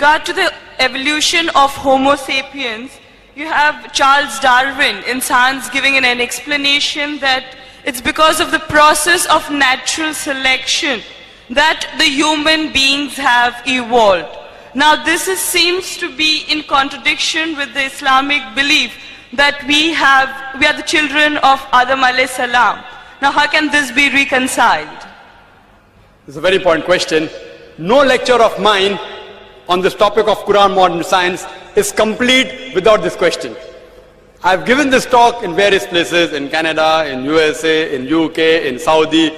regard to the evolution of Homo sapiens, you have Charles Darwin in Science giving an explanation that it's because of the process of natural selection that the human beings have evolved. Now seems to be in contradiction with the Islamic belief that we are the children of Adam alayhi salam. Now how can this be reconciled? This is a very important question. No lecture of mine on this topic of Quran modern science is complete without this question. I've given this talk in various places, in Canada, in USA, in UK, in Saudi.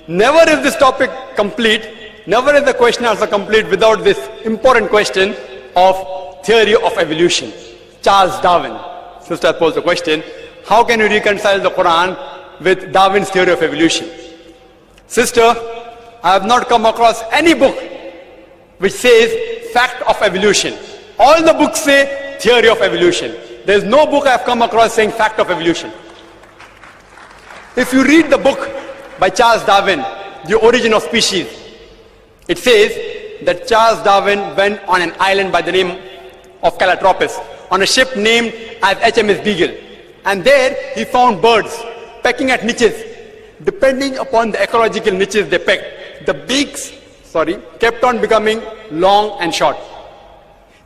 Never is this topic complete, never is the question answer complete without this important question of theory of evolution. Charles Darwin. Sister posed the question, how can you reconcile the Quran with Darwin's theory of evolution? Sister, I have not come across any book which says fact of evolution. All the books say theory of evolution. There is no book I have come across saying fact of evolution. If you read the book by Charles Darwin, The Origin of Species, it says that Charles Darwin went on an island by the name of Calotropis on a ship named as HMS Beagle. And there he found birds pecking at niches. Depending upon the ecological niches they pecked, the beaks kept on becoming long and short.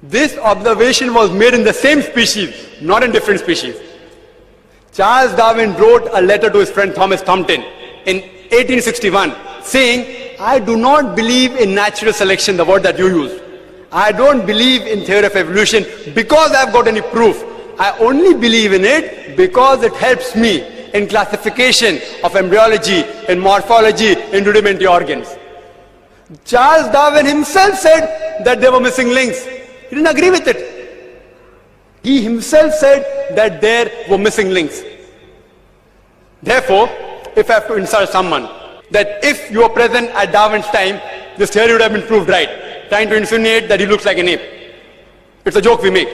This observation was made in the same species, not in different species. Charles Darwin wrote a letter to his friend Thomas Thompson in 1861 saying, I do not believe in natural selection, the word that you use. I don't believe in theory of evolution because I've got any proof. I only believe in it because it helps me in classification of embryology, in morphology, in rudimentary organs. Charles Darwin himself said that there were missing links. He didn't agree with it. He himself said that there were missing links. Therefore, if I have to insult someone, that if you were present at Darwin's time, this theory would have been proved right, trying to insinuate that he looks like an ape. It's a joke we make.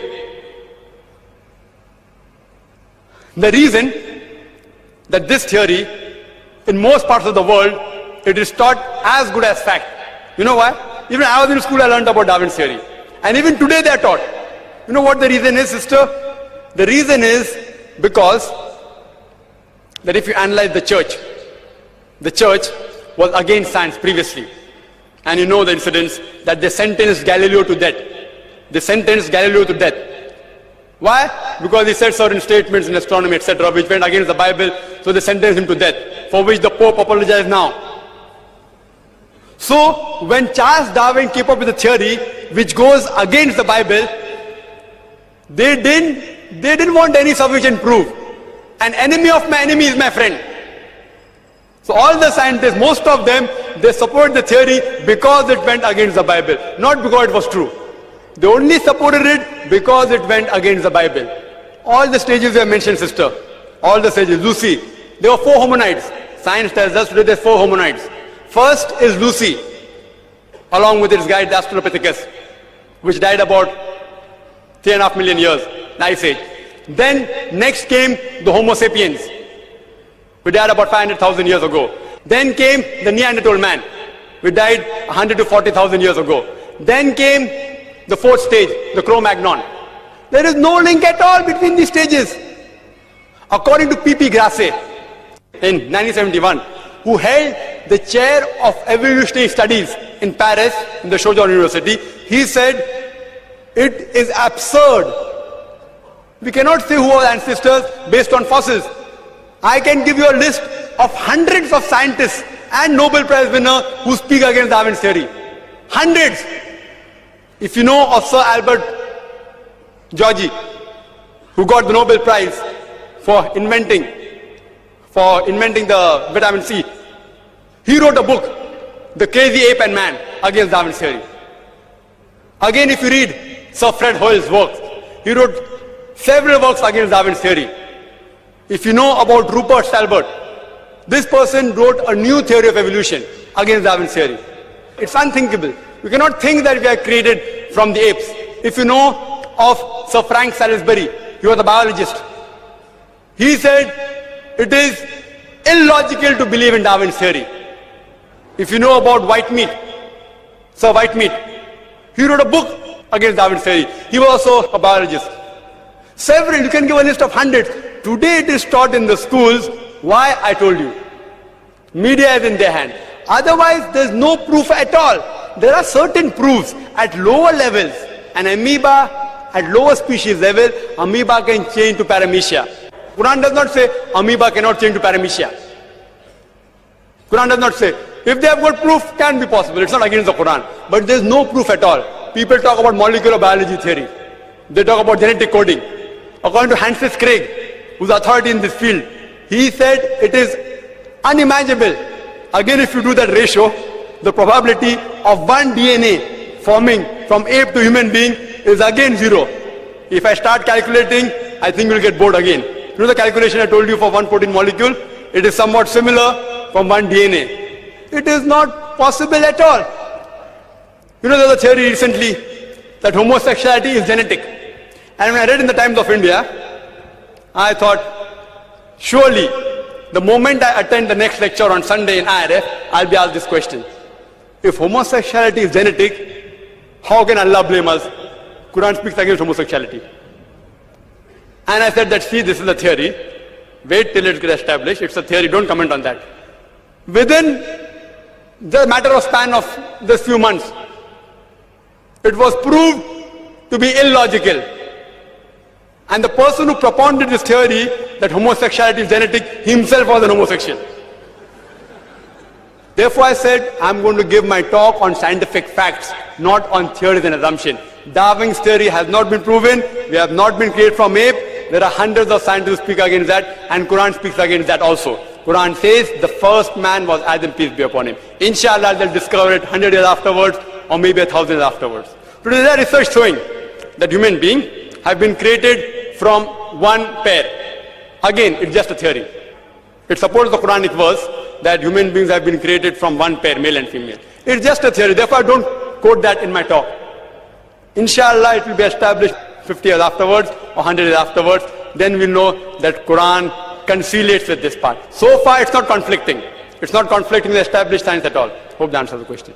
The reason that this theory, in most parts of the world, it is taught as good as fact. You know why? Even I was in school, I learned about Darwin's theory. And even today they are taught. You know what the reason is, sister? The reason is because that if you analyze the church was against science previously. And you know the incidents that they sentenced Galileo to death. They sentenced Galileo to death. Why? Because he said certain statements in astronomy, etc., which went against the Bible, so they sentenced him to death, for which the Pope apologized now. So, when Charles Darwin came up with a theory which goes against the Bible, they didn't want any sufficient proof. An enemy of my enemy is my friend. So all the scientists, most of them, they support the theory because it went against the Bible, not because it was true. They only supported it because it went against the Bible. All the stages we have mentioned, sister, all the stages, Lucy, there were 4 hominids. Science tells us today there's 4 hominids. First is Lucy, along with its guide, the Australopithecus, which died about 3.5 million years, the Ice Age. Then next came the Homo sapiens, who died about 500,000 years ago. Then came the Neanderthal man, who died 100 to 40,000 years ago. Then came the 4th stage, the Cro-Magnon. There is no link at all between these stages. According to P.P. Grasset, in 1971, who held the chair of evolutionary studies in Paris, in the Sorbonne University, he said, it is absurd. We cannot say who are ancestors based on fossils. I can give you a list of hundreds of scientists and Nobel Prize winners who speak against Darwin's theory. Hundreds. If you know of Sir Albert Georgi, who got the Nobel Prize for inventing the vitamin C, he wrote a book, The Crazy Ape and Man, against Darwin's theory. Again, if you read Sir Fred Hoyle's works, he wrote several works against Darwin's theory. If you know about Rupert Stalbert, this person wrote a new theory of evolution against Darwin's theory. It's unthinkable. We cannot think that we are created from the apes. If you know of Sir Frank Salisbury, he was a biologist. He said it is illogical to believe in Darwin's theory. If you know about Whitemead, Sir Whitemead, he wrote a book against Darwin's theory. He was also a biologist. Several, you can give a list of hundreds. Today it is taught in the schools. Why? I told you. Media is in their hand. Otherwise, there is no proof at all. There are certain proofs at lower levels. An amoeba at lower species level, amoeba can change to paramecia. Quran does not say amoeba cannot change to paramecia. Quran does not say. If they have got proof, can be possible. It's not against the Quran. But there is no proof at all. People talk about molecular biology theory. They talk about genetic coding. According to Francis Crick, who's authority in this field, he said it is unimaginable. Again, if you do that ratio, the probability of one DNA forming from ape to human being is again 0. If I start calculating, I think we'll get bored again. You know the calculation I told you for one protein molecule? It is somewhat similar from one DNA. It is not possible at all. You know, there was a theory recently that homosexuality is genetic. And when I read in the Times of India, I thought, surely, the moment I attend the next lecture on Sunday in IRF, I'll be asked this question. If homosexuality is genetic, how can Allah blame us? Quran speaks against homosexuality. And I said that, see, this is a theory. Wait till it gets established. It's a theory. Don't comment on that. Within the matter of span of this few months, it was proved to be illogical. And the person who propounded this theory that homosexuality is genetic himself was an homosexual. Therefore I said, I'm going to give my talk on scientific facts, not on theories and assumptions. Darwin's theory has not been proven. We have not been created from ape. There are hundreds of scientists who speak against that, and Quran speaks against that also. Quran says the first man was Adam, peace be upon him. Inshallah, they'll discover it 100 years afterwards, or maybe 1,000 years afterwards. Today there is research showing that human beings have been created from one pair. Again, it's just a theory. It supports the Quranic verse that human beings have been created from one pair, male and female. It's just a theory. Therefore, I don't quote that in my talk. Inshallah, it will be established 50 years afterwards or 100 years afterwards. Then we'll know that Quran conciliates with this part. So far, it's not conflicting. It's not conflicting with established science at all. Hope that answers the question.